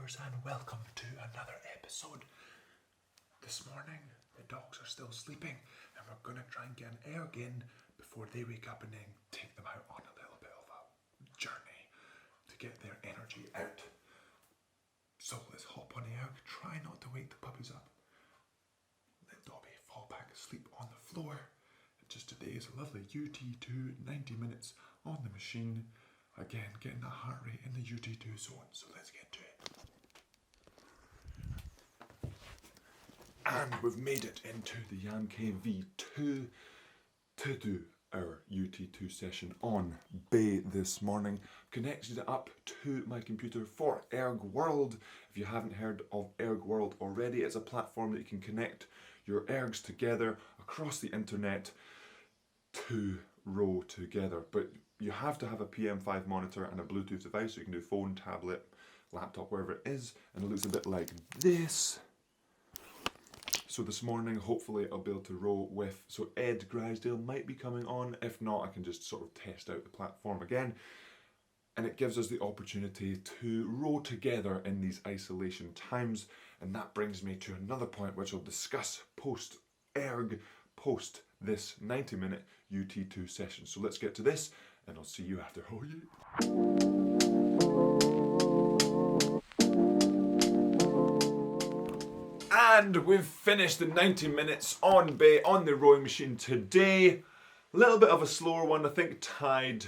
viewers, and welcome to another episode. This morning the dogs are still sleeping and we're going to try and get an erg in before they wake up and then take them out on a little bit of a journey to get their energy out. So let's hop on the erg, try not to wake the puppies up. Let Dobby fall back asleep on the floor. And just today is a lovely UT2, 90 minutes on the machine. Again, getting that heart rate in the UT2 zone, so let's get to it. And we've made it into the Yamk V2 to do our UT2 session on Bay this morning. Connected it up to my computer for Erg World. If you haven't heard of Erg World already, it's a platform that you can connect your ergs together across the internet to row together. But you have to have a PM5 monitor and a Bluetooth device, so you can do phone, tablet, laptop, wherever it is, and it looks a bit like this. So this morning, hopefully I'll be able to row with, so Ed Grisdale might be coming on. If not, I can just sort of test out the platform again. And it gives us the opportunity to row together in these isolation times. And that brings me to another point, which I'll discuss post-erg, post this 90-minute UT2 session. So let's get to this, and I'll see you after. Oh, yeah. And we've finished the 90 minutes on Bay on the rowing machine today. A little bit of a slower one, I think, tied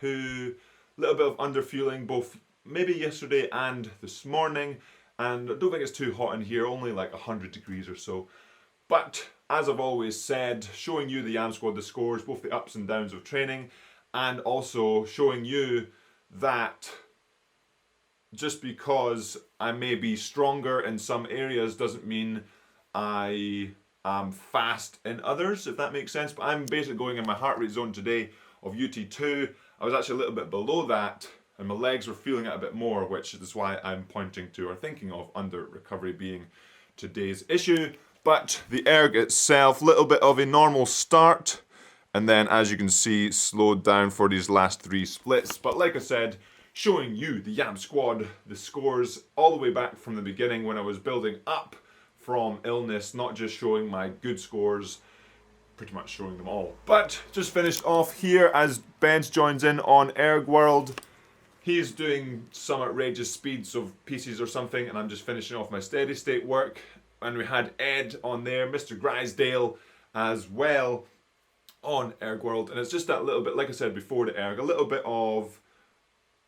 to a little bit of underfueling both maybe yesterday and this morning. And I don't think it's too hot in here, only like 100 degrees or so. But as I've always said, showing you the Yam Squad, the scores, both the ups and downs of training, and also showing you that just because I may be stronger in some areas doesn't mean I am fast in others, if that makes sense. But I'm basically going in my heart rate zone today of UT2. I was actually a little bit below that, and my legs were feeling it a bit more, which is why I'm pointing to or thinking of under recovery being today's issue. But the erg itself, little bit of a normal start, and then as you can see, slowed down for these last three splits. But like I said, showing you the Yam Squad, the scores all the way back from the beginning when I was building up from illness, not just showing my good scores, pretty much showing them all. But just finished off here as Benz joins in on Erg World. He's doing some outrageous speeds of pieces or something, and I'm just finishing off my steady state work. And we had Ed on there, Mr. Grisdale as well on Erg World. And it's just that little bit, like I said before the erg, a little bit of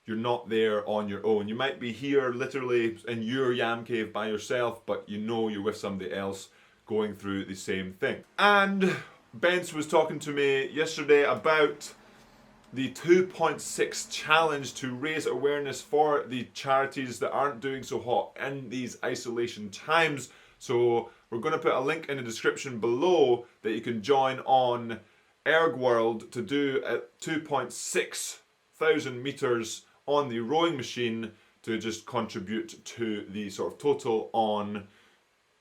you're not there on your own. You might be here literally in your yam cave by yourself, but you know you're with somebody else going through the same thing. And Bence was talking to me yesterday about the 2.6 challenge to raise awareness for the charities that aren't doing so hot in these isolation times. So we're going to put a link in the description below that you can join on Erg World to do a 2.6 thousand meters on the rowing machine to just contribute to the sort of total on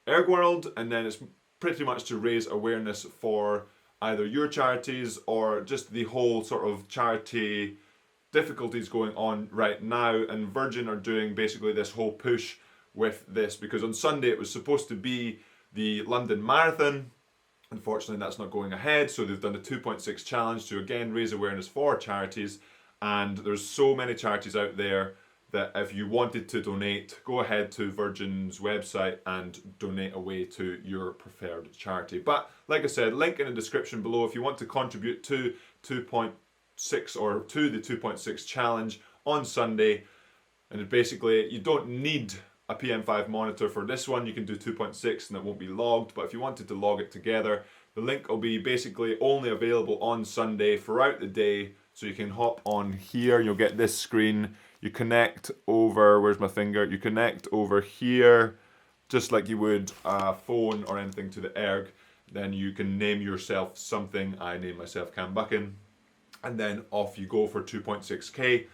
Erg World. And then it's pretty much to raise awareness for either your charities or just the whole sort of charity difficulties going on right now. And Virgin are doing basically this whole push with this, because on Sunday it was supposed to be the London Marathon. Unfortunately, that's not going ahead, so they've done a 2.6 challenge to again raise awareness for charities. And there's so many charities out there that if you wanted to donate, go ahead to Virgin's website and donate away to your preferred charity. But like I said, link in the description below if you want to contribute to 2.6 or to the 2.6 challenge on Sunday. And basically, you don't need a PM5 monitor for this one. You can do 2.6 and it won't be logged. But if you wanted to log it together, the link will be basically only available on Sunday throughout the day. So you can hop on here, you'll get this screen. You connect over, where's my finger? You connect over here, just like you would a phone or anything to the erg. Then you can name yourself something. I name myself Cam Buchan. And then off you go for 2.6k.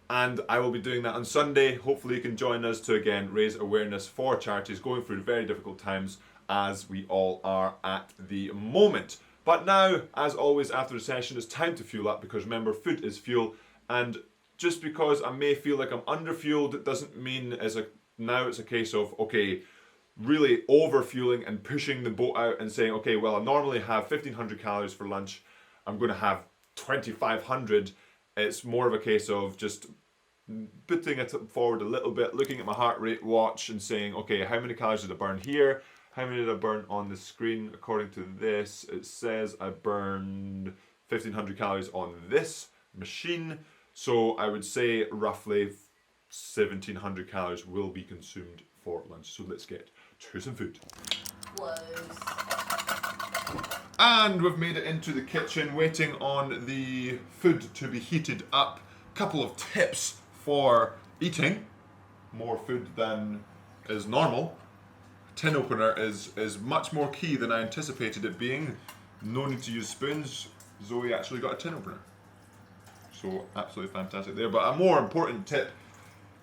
And I will be doing that on Sunday. Hopefully you can join us to again raise awareness for charities going through very difficult times as we all are at the moment. But now, as always after the session, it's time to fuel up, because remember, food is fuel. And just because I may feel like I'm underfueled, it doesn't mean as a now it's a case of, okay, really over-fueling and pushing the boat out and saying, okay, well, I normally have 1,500 calories for lunch. I'm going to have 2,500. It's more of a case of just putting it forward a little bit, looking at my heart rate watch and saying, okay, how many calories did I burn here? How many did I burn on the screen? According to this, it says I burned 1,500 calories on this machine. So I would say roughly 1,700 calories will be consumed for lunch. So let's get to some food. Close. And we've made it into the kitchen, waiting on the food to be heated up. Couple of tips for eating more food than is normal. Tin opener is much more key than I anticipated it being. No need to use spoons. Zoe actually got a tin opener. So absolutely fantastic there. But a more important tip,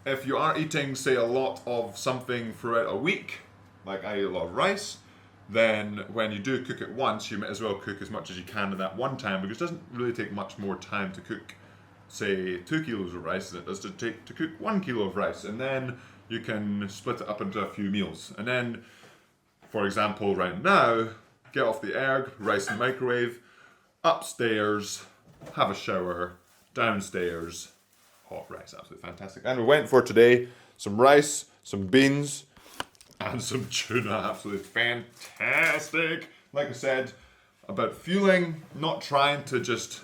if you are eating, say, a lot of something throughout a week, like I eat a lot of rice, then when you do cook it once, you might as well cook as much as you can at that one time, because it doesn't really take much more time to cook, say, 2 kilos of rice than it does to cook 1 kilo of rice. And then you can split it up into a few meals. And then, for example, right now, get off the erg, rice in the microwave, upstairs, have a shower, downstairs, hot rice, absolutely fantastic. And we went for today some rice, some beans, and some tuna, absolutely fantastic. Like I said, about fueling, not trying to just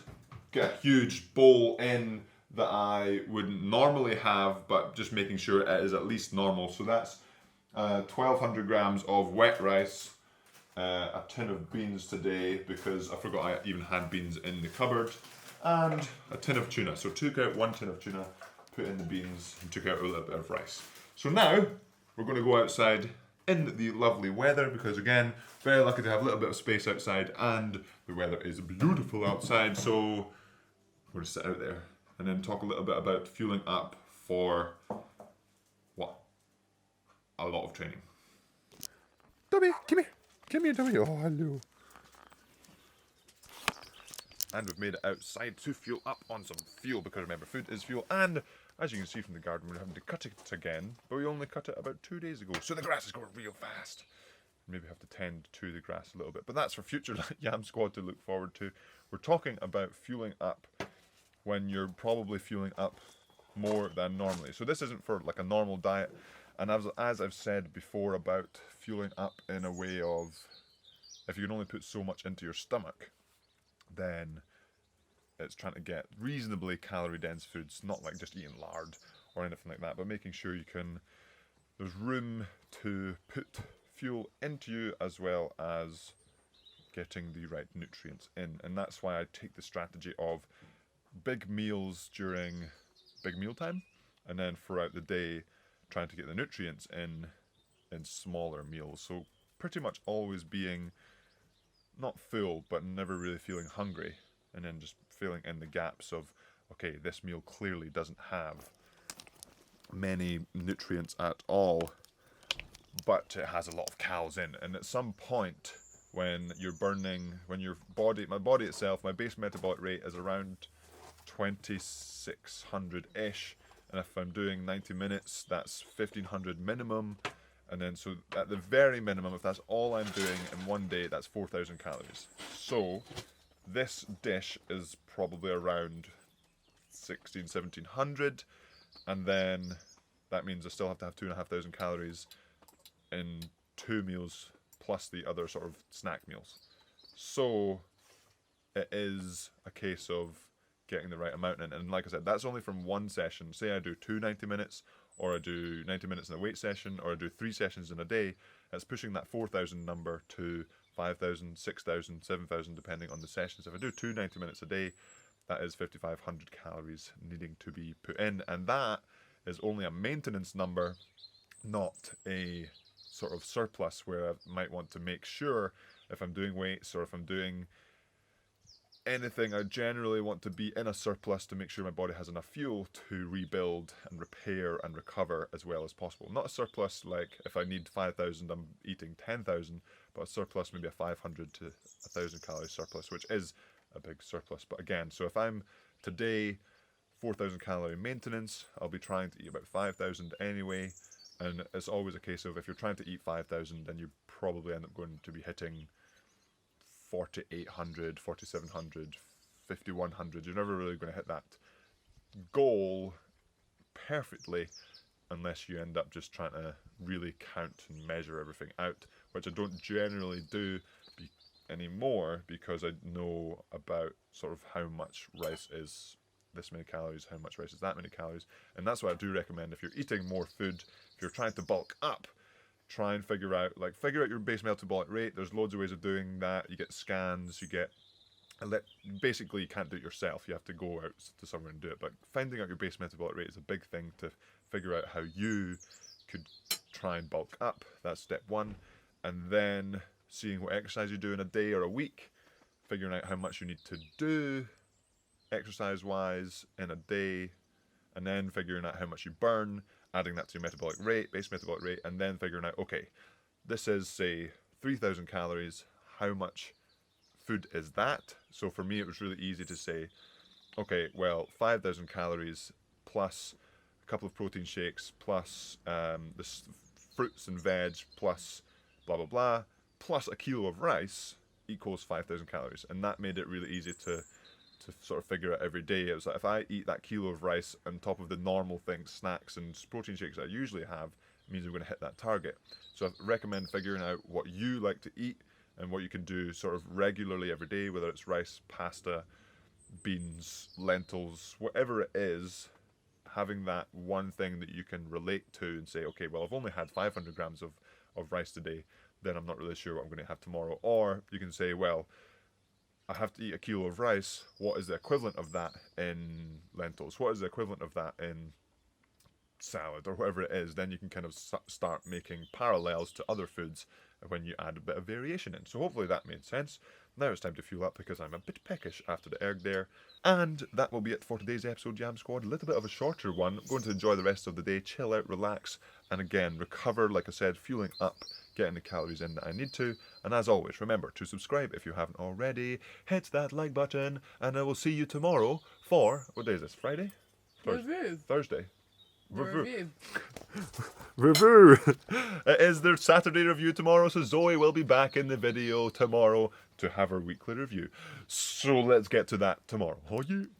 get a huge bowl in that I wouldn't normally have, but just making sure it is at least normal. So that's 1,200 grams of wet rice, a tin of beans today because I forgot I even had beans in the cupboard, and a tin of tuna. So took out 1 tin of tuna, put in the beans, and took out a little bit of rice. So now we're going to go outside in the lovely weather because, again, very lucky to have a little bit of space outside, and the weather is beautiful outside. So we're going to sit out there and then talk a little bit about fueling up for what? A lot of training. Dobby, come here. Come here, Dobby. Oh, hello. And we've made it outside to fuel up on some fuel because, remember, food is fuel. And as you can see from the garden, we're having to cut it again, but we only cut it about 2 days ago. So the grass is growing real fast. Maybe have to tend to the grass a little bit. But that's for future Yam Squad to look forward to. We're talking about fueling up when you're probably fueling up more than normally. So this isn't for like a normal diet. And as I've said before about fueling up in a way of, if you can only put so much into your stomach, then it's trying to get reasonably calorie dense foods, not like just eating lard or anything like that, but making sure there's room to put fuel into you as well as getting the right nutrients in. And that's why I take the strategy of big meals during big meal time, and then throughout the day trying to get the nutrients in smaller meals. So pretty much always being not full but never really feeling hungry, and then just filling in the gaps of, okay, this meal clearly doesn't have many nutrients at all, but it has a lot of calories in. And at some point when you're burning, my body itself, my base metabolic rate is around 2,600-ish, and if I'm doing 90 minutes, that's 1,500 minimum. And then, so at the very minimum, if that's all I'm doing in one day, that's 4,000 calories. So this dish is probably around 1,700, and then that means I still have to have 2,500 calories in 2 meals plus the other sort of snack meals. So it is a case of getting the right amount in. And like I said, that's only from one session. Say I do 2 90 minutes, or I do 90 minutes in a weight session, or I do 3 sessions in a day. It's pushing that 4,000 number to 5,000, 6,000, 7,000, depending on the sessions. If I do 2 90 minutes a day, that is 5,500 calories needing to be put in. And that is only a maintenance number, not a sort of surplus where I might want to make sure if I'm doing weights or if I'm doing anything, I generally want to be in a surplus to make sure my body has enough fuel to rebuild and repair and recover as well as possible. Not a surplus like if I need 5,000, I'm eating 10,000, but a surplus, maybe a 500 to 1,000 calorie surplus, which is a big surplus. But again, so if I'm today 4,000 calorie maintenance, I'll be trying to eat about 5,000 anyway, And it's always a case of if you're trying to eat 5,000, then you probably end up going to be hitting 4,800, 4,700, 5,100. You're never really going to hit that goal perfectly unless you end up just trying to really count and measure everything out, which I don't generally do anymore because I know about sort of how much rice is this many calories, how much rice is that many calories. And that's what I do recommend. If you're eating more food, if you're trying to bulk up, try and figure out your base metabolic rate. There's loads of ways of doing that. You get scans, you get basically you can't do it yourself. You have to go out to somewhere and do it. But finding out your base metabolic rate is a big thing to figure out how you could try and bulk up. That's step one. And then seeing what exercise you do in a day or a week, figuring out how much you need to do exercise-wise in a day, and then figuring out how much you burn, adding that to your metabolic rate, base metabolic rate, and then figuring out, okay, this is, say, 3,000 calories, how much food is that? So for me, it was really easy to say, okay, well, 5,000 calories plus a couple of protein shakes, plus the fruits and veg, plus blah, blah, blah, plus a kilo of rice equals 5,000 calories. And that made it really easy to sort of figure out every day. It was like, if I eat that kilo of rice on top of the normal things, snacks and protein shakes I usually have, it means I'm going to hit that target. So I recommend figuring out what you like to eat and what you can do sort of regularly every day, whether it's rice, pasta, beans, lentils, whatever it is, having that one thing that you can relate to and say, okay, well, I've only had 500 grams of rice today, then I'm not really sure what I'm going to have tomorrow. Or you can say, well, I have to eat a kilo of rice. What is the equivalent of that in lentils? What is the equivalent of that in salad or whatever it is? Then you can kind of start making parallels to other foods when you add a bit of variation in. So hopefully that made sense. Now it's time to fuel up because I'm a bit peckish after the egg there. And that will be it for today's episode, Jam Squad. A little bit of a shorter one. I'm going to enjoy the rest of the day, chill out, relax, and again, recover, like I said, fueling up, getting the calories in that I need to. And as always, remember to subscribe if you haven't already. Hit that like button, and I will see you tomorrow for, what day is this, Friday? Thursday. Review. Review. It is their Saturday review tomorrow, so Zoe will be back in the video tomorrow to have her weekly review. So let's get to that tomorrow. Oh, you.